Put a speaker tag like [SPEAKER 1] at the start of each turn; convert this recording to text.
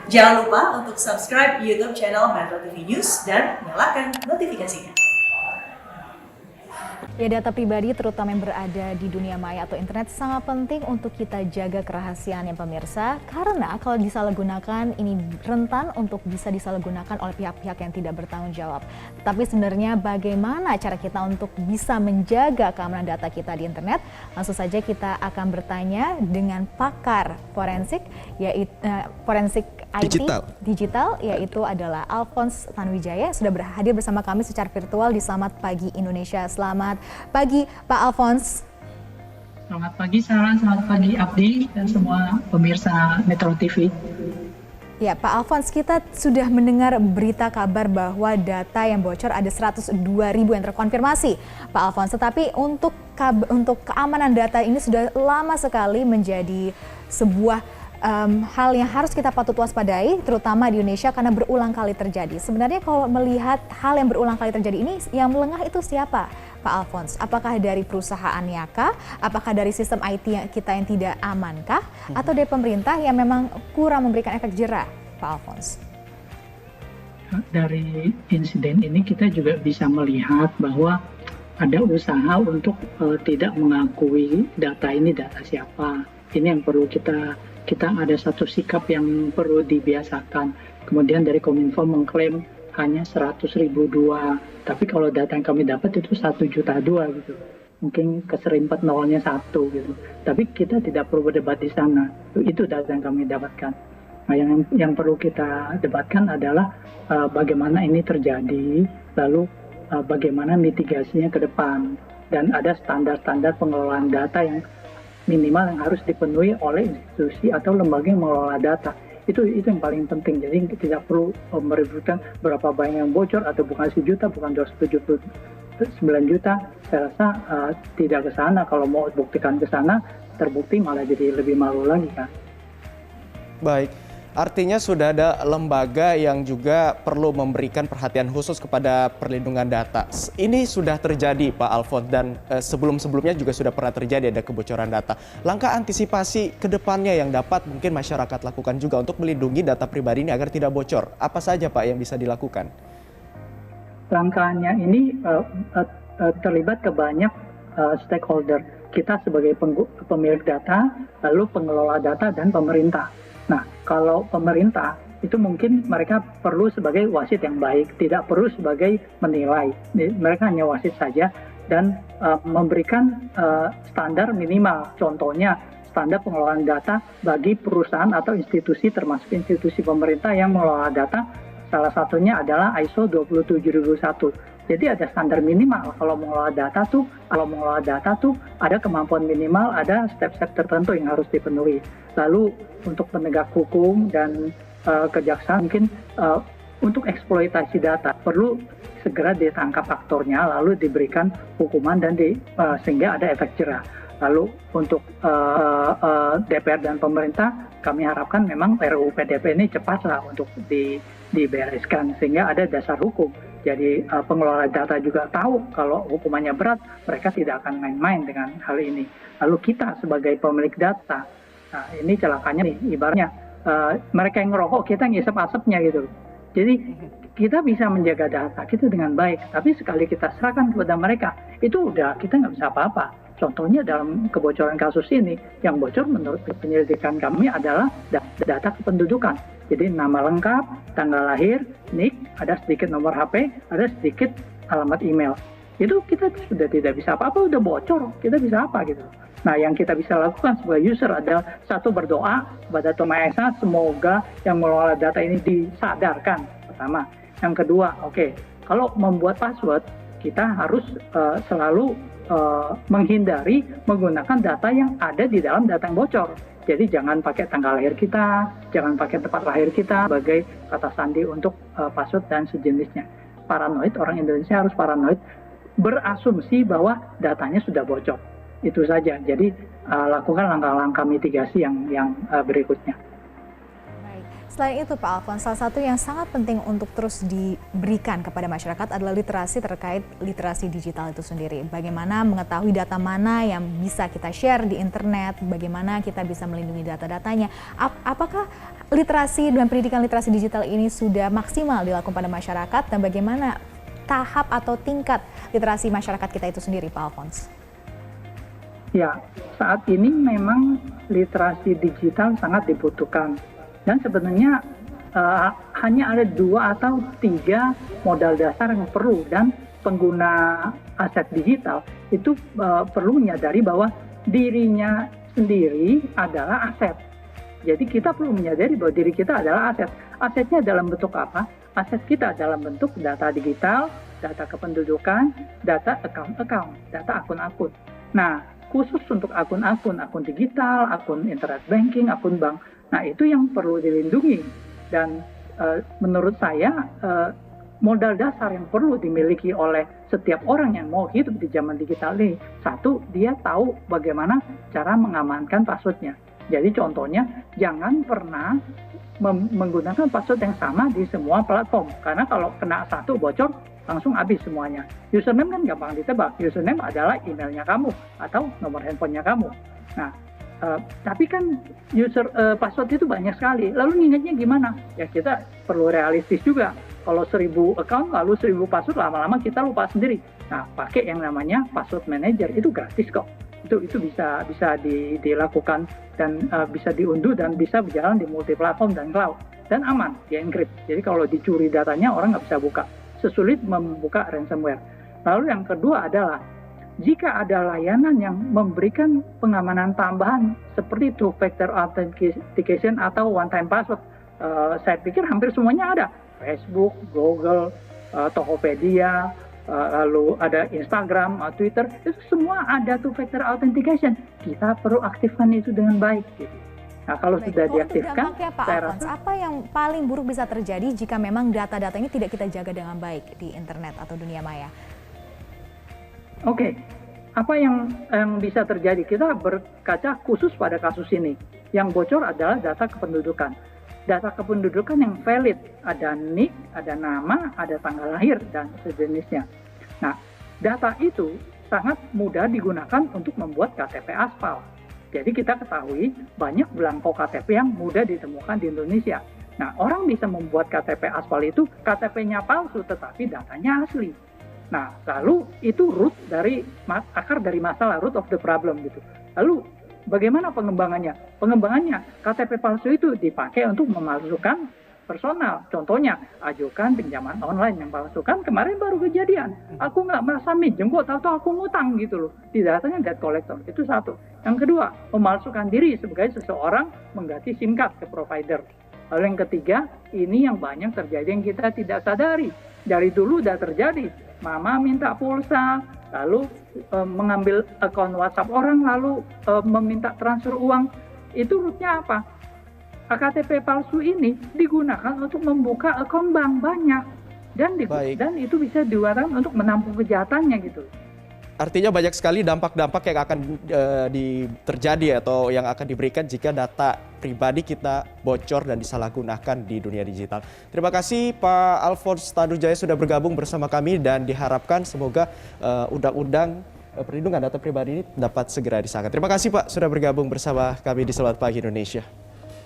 [SPEAKER 1] Jangan lupa untuk subscribe YouTube channel Metro TV News dan nyalakan notifikasinya.
[SPEAKER 2] Ya, data pribadi terutama yang berada di dunia maya atau internet sangat penting untuk kita jaga kerahasiaan ya pemirsa. Karena kalau disalahgunakan ini rentan untuk bisa disalahgunakan oleh pihak-pihak yang tidak bertanggung jawab. Tapi sebenarnya bagaimana cara kita untuk bisa menjaga keamanan data kita di internet? Langsung saja kita akan bertanya dengan pakar forensik yaitu forensik IT digital yaitu adalah Alphonse Tanuwijaya sudah hadir bersama kami secara virtual di Selamat Pagi Indonesia. Selamat pagi Pak Alphonse.
[SPEAKER 3] Selamat pagi Sarah, selamat pagi Abdi dan semua pemirsa Metro TV.
[SPEAKER 2] Ya Pak Alphonse, kita sudah mendengar berita kabar bahwa data yang bocor ada 102.000 yang terkonfirmasi Pak Alphonse. Tetapi untuk keamanan data ini sudah lama sekali menjadi sebuah hal yang harus kita patut waspadai, terutama di Indonesia karena berulang kali terjadi. Sebenarnya kalau melihat hal yang berulang kali terjadi ini, yang melengah itu siapa, Pak Alphonse? Apakah dari perusahaannya kah? Apakah dari sistem IT kita yang tidak aman kah? Atau dari pemerintah yang memang kurang memberikan efek jera, Pak Alphonse?
[SPEAKER 3] Dari insiden ini kita juga bisa melihat bahwa ada usaha untuk tidak mengakui data ini data siapa. Ini yang perlu kita ada satu sikap yang perlu dibiasakan. Kemudian dari Kominfo mengklaim hanya 100.002, tapi kalau data yang kami dapat itu 1.002.000 gitu. Mungkin keserimpet nolnya 1 gitu. Tapi kita tidak perlu berdebat di sana. Itu data yang kami dapatkan. Nah, yang perlu kita debatkan adalah bagaimana ini terjadi, lalu bagaimana mitigasinya ke depan. Dan ada standar-standar pengelolaan data yang minimal yang harus dipenuhi oleh institusi atau lembaga yang mengelola data. Itu yang paling penting. Jadi tidak perlu meributkan berapa banyak yang bocor atau bukan 1 juta, bukan 279 juta. Saya rasa tidak ke sana. Kalau mau buktikan ke sana, terbukti malah jadi lebih malu lagi kan.
[SPEAKER 4] Baik. Artinya sudah ada lembaga yang juga perlu memberikan perhatian khusus kepada perlindungan data. Ini sudah terjadi Pak Alphonse dan sebelum-sebelumnya juga sudah pernah terjadi ada kebocoran data. Langkah antisipasi ke depannya yang dapat mungkin masyarakat lakukan juga untuk melindungi data pribadi ini agar tidak bocor. Apa saja Pak yang bisa dilakukan?
[SPEAKER 3] Langkahnya ini terlibat ke banyak stakeholder. Kita sebagai pemilik data, lalu pengelola data dan pemerintah. Nah, kalau pemerintah itu mungkin mereka perlu sebagai wasit yang baik, tidak perlu sebagai menilai. Mereka hanya wasit saja dan memberikan standar minimal. Contohnya standar pengelolaan data bagi perusahaan atau institusi termasuk institusi pemerintah yang mengelola data. Salah satunya adalah ISO 27001. Jadi ada standar minimal kalau mengelola data tuh ada kemampuan minimal, ada step-step tertentu yang harus dipenuhi. Lalu untuk penegak hukum dan kejaksaan mungkin untuk eksploitasi data perlu segera ditangkap aktornya, lalu diberikan hukuman dan sehingga ada efek jera. Lalu untuk DPR dan pemerintah kami harapkan memang RUU PDP ini cepatlah untuk dibereskan sehingga ada dasar hukum. Jadi pengelola data juga tahu kalau hukumannya berat, mereka tidak akan main-main dengan hal ini. Lalu kita sebagai pemilik data, nah ini celakanya nih, ibaratnya mereka yang ngerokok, kita ngisep asapnya gitu. Jadi kita bisa menjaga data kita dengan baik, tapi sekali kita serahkan kepada mereka, itu udah kita nggak bisa apa-apa. Contohnya dalam kebocoran kasus ini, yang bocor menurut penyelidikan kami adalah data kependudukan. Jadi nama lengkap, tanggal lahir, NIK, ada sedikit nomor HP, ada sedikit alamat email. Itu kita sudah tidak bisa apa-apa, udah bocor, kita bisa apa gitu. Nah, yang kita bisa lakukan sebagai user adalah satu, berdoa kepada Tuhan Maha Esa, semoga yang mengelola data ini disadarkan pertama. Yang kedua, kalau membuat password, kita harus selalu menghindari menggunakan data yang ada di dalam data yang bocor. Jadi jangan pakai tanggal lahir kita, jangan pakai tempat lahir kita sebagai kata sandi untuk password dan sejenisnya. Paranoid, orang Indonesia harus paranoid, berasumsi bahwa datanya sudah bocor. Itu saja. Jadi lakukan langkah-langkah mitigasi yang berikutnya.
[SPEAKER 2] Selain itu Pak Alphonse, salah satu yang sangat penting untuk terus diberikan kepada masyarakat adalah literasi terkait literasi digital itu sendiri. Bagaimana mengetahui data mana yang bisa kita share di internet, bagaimana kita bisa melindungi data-datanya. Apakah literasi dan pendidikan literasi digital ini sudah maksimal dilakukan pada masyarakat dan bagaimana tahap atau tingkat literasi masyarakat kita itu sendiri, Pak Alphonse?
[SPEAKER 3] Ya, saat ini memang literasi digital sangat dibutuhkan. Dan sebenarnya hanya ada 2 atau 3 modal dasar yang perlu. Dan pengguna aset digital itu perlu menyadari bahwa dirinya sendiri adalah aset. Jadi kita perlu menyadari bahwa diri kita adalah aset. Asetnya dalam bentuk apa? Aset kita dalam bentuk data digital, data kependudukan, data account-account, data akun-akun. Nah, khusus untuk akun-akun digital, akun internet banking, akun bank. Nah, itu yang perlu dilindungi. Dan menurut saya modal dasar yang perlu dimiliki oleh setiap orang yang mau hidup di zaman digital ini, satu, dia tahu bagaimana cara mengamankan passwordnya. Jadi contohnya, jangan pernah menggunakan password yang sama di semua platform. Karena kalau kena satu bocor, langsung habis semuanya. Username kan gampang ditebak. Username adalah emailnya kamu atau nomor handphonenya kamu. Nah, tapi kan password itu banyak sekali. Lalu ngingetnya gimana? Ya kita perlu realistis juga. Kalau 1000 account lalu 1000 password, lama-lama kita lupa sendiri. Nah, pakai yang namanya password manager, itu gratis kok. Itu bisa dilakukan dan bisa diunduh dan bisa berjalan di multi platform dan cloud dan aman, di encrypt. Jadi kalau dicuri datanya orang nggak bisa buka. Sesulit membuka ransomware. Lalu yang kedua adalah jika ada layanan yang memberikan pengamanan tambahan seperti two-factor authentication atau one-time password, saya pikir hampir semuanya ada. Facebook, Google, Tokopedia, lalu ada Instagram, Twitter, itu semua ada two-factor authentication. Kita perlu aktifkan itu dengan baik. Gitu. Nah, kalau sudah diaktifkan,
[SPEAKER 2] Pak Alphonse, apa yang paling buruk bisa terjadi jika memang data-data ini tidak kita jaga dengan baik di internet atau dunia maya?
[SPEAKER 3] Oke, apa yang bisa terjadi? Kita berkaca khusus pada kasus ini. Yang bocor adalah data kependudukan. Data kependudukan yang valid, ada NIK, ada nama, ada tanggal lahir, dan sejenisnya. Nah, data itu sangat mudah digunakan untuk membuat KTP aspal. Jadi kita ketahui banyak belangko KTP yang mudah ditemukan di Indonesia. Nah, orang bisa membuat KTP aspal itu, KTP-nya palsu tetapi datanya asli. Nah, lalu itu akar dari masalah, root of the problem gitu. Lalu bagaimana pengembangannya? Pengembangannya, KTP palsu itu dipakai untuk memalsukan personal. Contohnya, ajukan pinjaman online yang palsu. Kan kemarin baru kejadian. Aku nggak merasa minjem, kok tahu-tahu aku ngutang gitu loh. Di datanya debt collector. Itu satu. Yang kedua, memalsukan diri sebagai seseorang mengganti SIM card ke provider. Lalu yang ketiga, ini yang banyak terjadi yang kita tidak sadari. Dari dulu udah terjadi. Mama minta pulsa, lalu mengambil akun WhatsApp orang, lalu meminta transfer uang. Itu rootnya apa? KTP palsu ini digunakan untuk membuka akun bank banyak. Dan itu bisa digunakan untuk menampung kejahatannya gitu.
[SPEAKER 4] Artinya banyak sekali dampak-dampak yang akan terjadi atau yang akan diberikan jika data pribadi kita bocor dan disalahgunakan di dunia digital. Terima kasih Pak Alphonse Tanujaya sudah bergabung bersama kami dan diharapkan semoga undang-undang perlindungan data pribadi ini dapat segera disahkan. Terima kasih Pak sudah bergabung bersama kami di Selamat Pagi Indonesia.